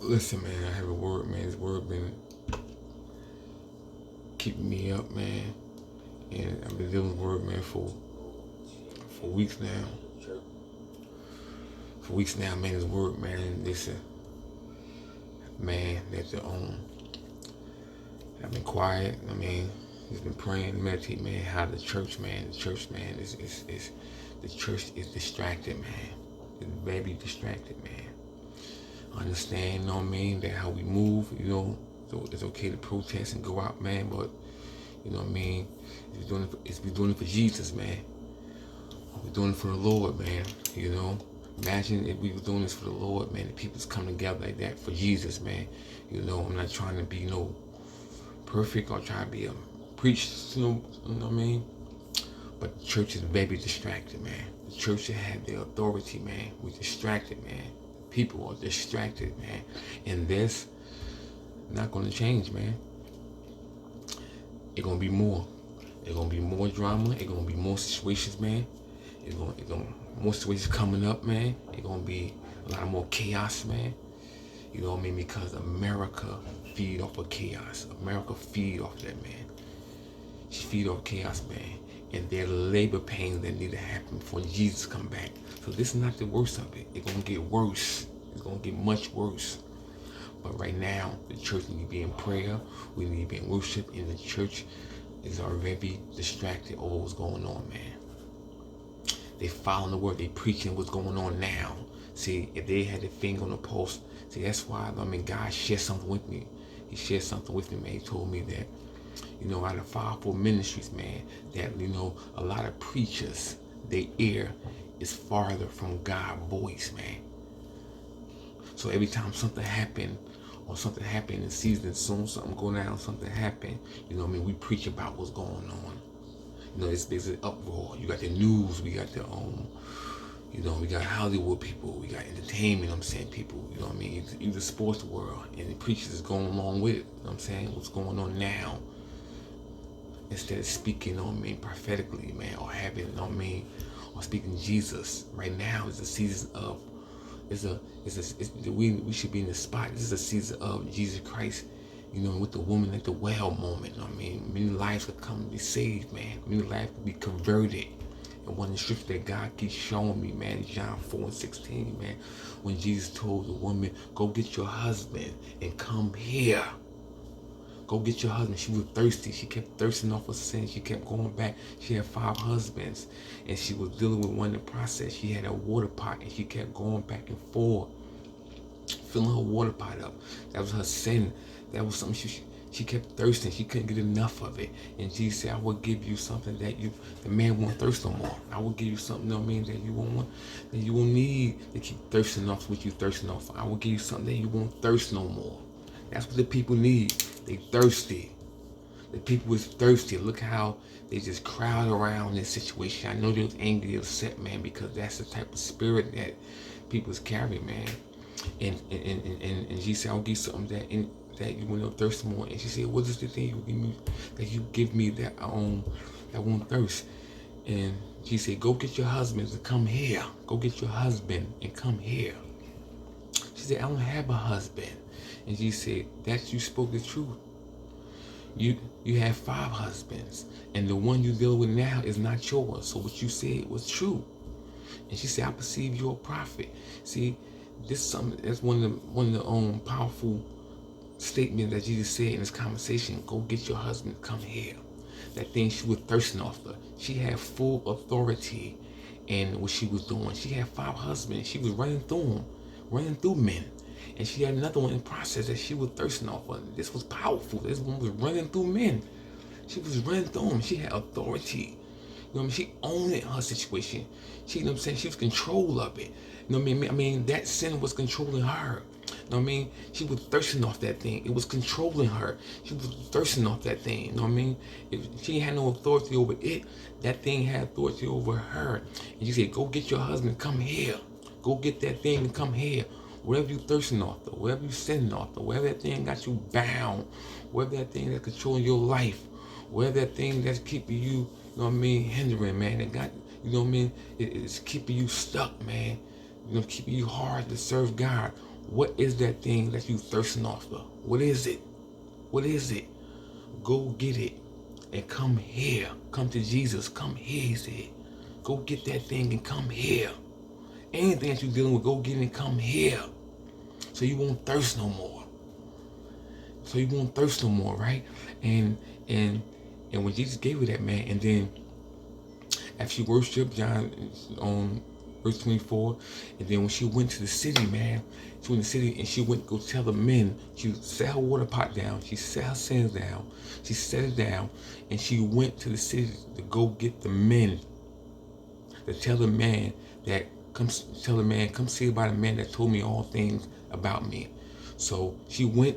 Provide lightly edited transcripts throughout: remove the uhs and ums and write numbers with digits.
Listen, man, I have a word, man. This word been keeping me up, man. And I've been dealing with word, man, for weeks now. For weeks now, man, this word, man. Listen, man, that the I've been quiet. I mean, just been praying, meditate, man. How the church, man, is the church is distracted, man. It's very distracted, man. Understand, you know what I mean, that how we move, so it's okay to protest and go out, man, but you know what I mean, we're doing it for Jesus, man. We're doing it for the Lord, man. Imagine if we were doing this for the Lord, man. The people's come together like that for Jesus, man. I'm not trying to be perfect or try to be a preach, you know what I mean. But the church is very distracted, man. The church should have the authority, man. We're distracted, man. People are distracted, man. And this not gonna change, man. It's gonna be more. It's gonna be more drama. It's gonna be more situations, man. It's gonna more situations coming up, man. It's gonna be a lot more chaos, man. You know what I mean? Because America feed off of chaos. America feed off that, man. She feed off chaos, man. And their labor pains that need to happen before Jesus come back. So this is not the worst of it. It's gonna get worse. It's gonna get much worse. But right now, the church need to be in prayer. We need to be in worship. And the church is already distracted over what's going on, man. They following the word. They preaching what's going on now. See, if they had their finger on the pulse, see, that's why, God shared something with me. He shared something with me, man. He told me that, out of 5-4 ministries, man, that, a lot of preachers, their ear is farther from God's voice, man. So every time something happened, or something happened in season, soon something go down, something happened, we preach about what's going on. There's an uproar. You got the news, we got the we got Hollywood people, we got entertainment, people, either sports world, and the preachers is going along with it, what's going on now. Instead of speaking, prophetically, man, or having, or speaking Jesus. Right now is a season of, we should be in the spot. This is a season of Jesus Christ, with the woman at the well moment. Many lives could come to be saved, man. Many lives could be converted. And one of the scriptures that God keeps showing me, man, is John 4:16, man. When Jesus told the woman, go get your husband and come here. Go get your husband. She was thirsty. She kept thirsting off her sin. She kept going back. She had 5 husbands, and she was dealing with one in the process. She had a water pot, and she kept going back and forth, filling her water pot up. That was her sin. That was something she kept thirsting. She couldn't get enough of it. And Jesus said, I will give you something that the man won't thirst no more. I will give you something, that you won't want, that you won't need to keep thirsting off what you thirsting off. I will give you something that you won't thirst no more. That's what the people need. They thirsty. The people was thirsty. Look how they just crowd around this situation. I know they was angry, upset, man, because that's the type of spirit that people's carry, man. And she said, I'll give you something that you will thirst more. And she said, what is the thing you give me that won't thirst? And she said, go get your husband to come here. Go get your husband and come here. She said, I don't have a husband. And she said, that you spoke the truth. You have 5 husbands, and the one you deal with now is not yours. So what you said was true. And she said, I perceive you're a prophet. See, that's one of the powerful statements that Jesus said in this conversation. Go get your husband, come here. That thing she was thirsting after. She had full authority in what she was doing. She had 5 husbands. She was running through men. And she had another one in process that she was thirsting off of. This was powerful. This one was running through men. She was running through them. She had authority. She owned her situation. She was control of it. That sin was controlling her. She was thirsting off that thing. It was controlling her. She was thirsting off that thing. If she had no authority over it, that thing had authority over her. And she said, go get your husband, come here. Go get that thing and come here. Whatever you thirsting after, whatever you sinning after, whatever that thing got you bound, whatever that thing that's controlling your life, whatever that thing that's keeping you, hindering, man, that got, it's keeping you stuck, man. You know, keeping you hard to serve God. What is that thing that you thirsting after? What is it? What is it? Go get it and come here. Come to Jesus. Come here, he said. Go get that thing and come here. Anything that you're dealing with, go get it and come here. So you won't thirst no more. So you won't thirst no more, right? And and and when Jesus gave her that, man, and then after she worshiped John on verse 24, and then when she went to the city, man, she went to the city and she went to go tell the men. She set her water pot down, she set her sins down, she set it down, and she went to the city to go get the men, to tell the man that come see about a man that told me all things about me. So she went.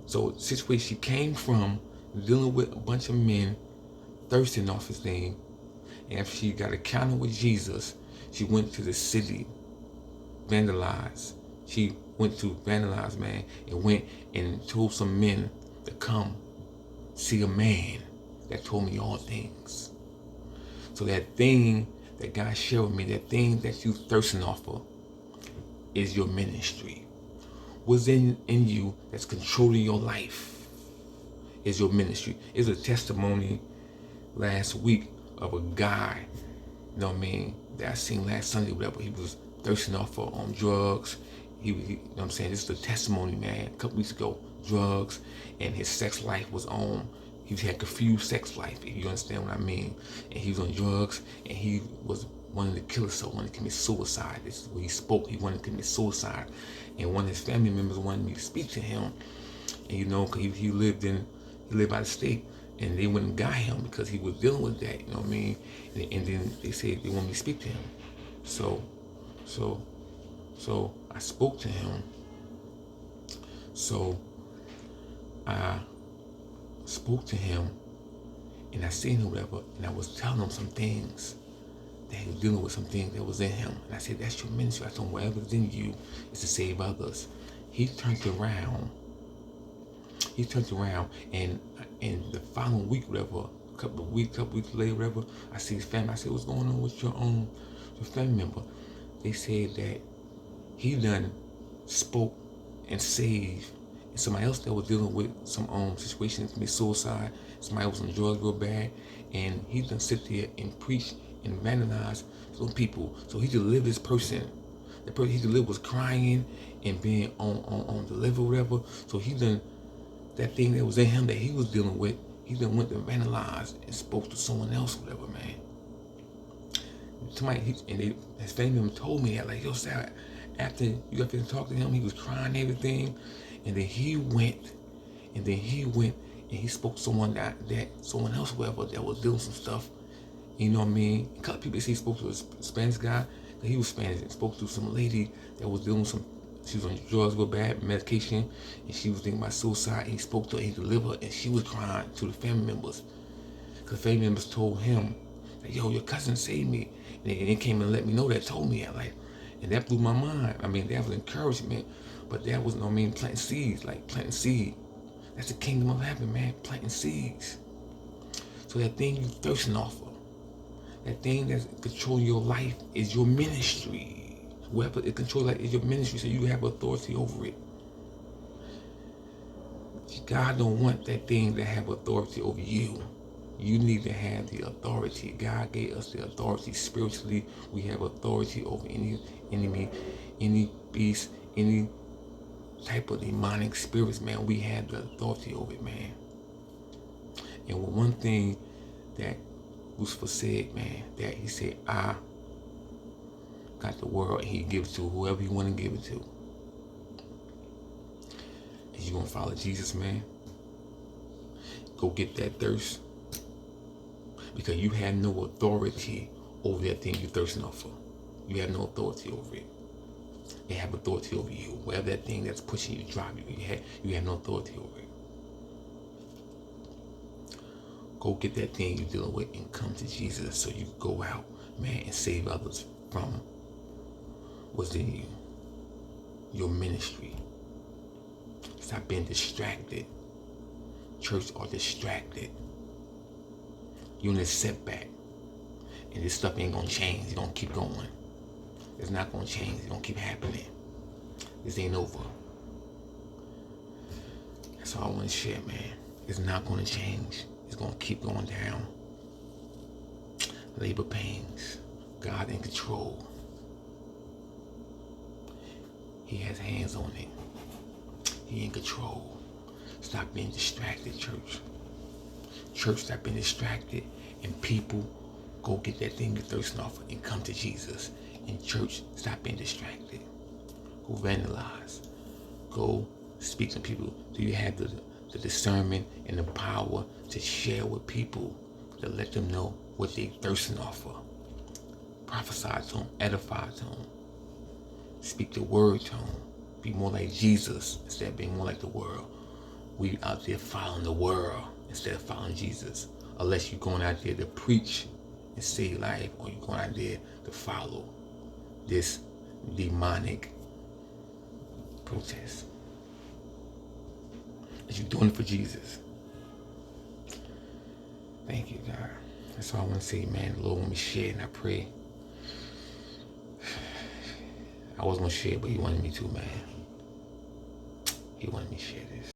So the situation she came from, dealing with a bunch of men thirsting off his thing, and after she got an encounter with Jesus, she went to the city, vandalized. She went to vandalize, man, and went and told some men to come see a man that told me all things. So that thing that God shared with me, that thing that you thirsting off of, is your ministry. What's in you that's controlling your life is your ministry. It's a testimony last week of a guy, you know what I mean, that I seen last Sunday, whatever. He was thirsting off for drugs. You know what I'm saying? This is the testimony, man. A couple weeks ago, drugs, and his sex life was on. He had confused sex life, if you understand what I mean. And he was on drugs, and he was wanting to kill himself, wanted to commit suicide. This is what he spoke. He wanted to commit suicide. And one of his family members wanted me to speak to him. And you know, cause he lived out of state, and they wouldn't got him because he was dealing with that, you know what I mean? And then they said they want me to speak to him. So I spoke to him. So I spoke to him, and I seen him, whatever, and I was telling him some things that he was dealing with, some things that was in him. And I said, that's your ministry. I told him, whatever's in you is to save others. He turned around, and the following week, whatever, a couple weeks later, whatever, I see his family. I said, what's going on with your family member? They said that he done spoke and saved somebody else that was dealing with some situation, commit suicide. Somebody was on drugs real bad, and he done sit there and preach and vandalize some people. So he delivered this person. The person he delivered was crying and being on the liver, whatever. So he done that thing that was in him that he was dealing with. He done went to vandalize and spoke to someone else, whatever, man. His family member told me that, like, yo, Sarah, after you got to talk to him, he was crying and everything, and then he went and he spoke to someone that someone else, whatever, that was doing some stuff. You know what I mean? A couple people say he spoke to a Spanish guy, that he was Spanish, and spoke to some lady that was doing some. She was on drugs real bad, medication, and she was thinking about suicide. And he spoke to her, and he delivered, and she was crying to the family members, because the family members told him, like, yo, your cousin saved me, and they came and let me know that, told me that, like, and that blew my mind. I mean, that was encouragement, but that was, planting seeds, like planting seed. That's the kingdom of heaven, man, planting seeds. So that thing you thirsting off of, that thing that's controlling your life is your ministry. Whatever it controls, like, is your ministry, so you have authority over it. God don't want that thing to have authority over you. You need to have the authority. God gave us the authority spiritually. We have authority over any enemy, any beast, any type of demonic spirits, man. We have the authority over it, man. And one thing that Lucifer said, man, that he said, I got the world, and he gives it to whoever he want to give it to. And you gonna follow Jesus, man? Go get that thirst, because you have no authority over that thing you're thirsting off for. You have no authority over it. They have authority over you. Whatever that thing that's pushing you, driving you, you have no authority over it. Go get that thing you're dealing with and come to Jesus, so you go out, man, and save others from what's in you. Your ministry. Stop being distracted. Church are distracted. You're in a setback, and this stuff ain't gonna change. It's gonna keep going. It's not gonna change. It's gonna keep happening. This ain't over. That's all I want to share, man. It's not gonna change. It's gonna keep going down. Labor pains. God in control. He has hands on it. He in control. Stop being distracted, church. Church, stop being distracted, and people go get that thing you're thirsting off and come to Jesus. And church, stop being distracted. Go evangelize. Go speak to people. Do you have the discernment and the power to share with people, to let them know what they're thirsting off for? Prophesy to them, edify to them. Speak the word to them. Be more like Jesus instead of being more like the world. We out there following the world instead of following Jesus. Unless you're going out there to preach and save life, or you're going out there to follow this demonic protest. But you're doing it for Jesus. Thank you, God. That's all I want to say, man. The Lord want me to share, and I pray. I was going to share, but he wanted me to, man. He wanted me to share this.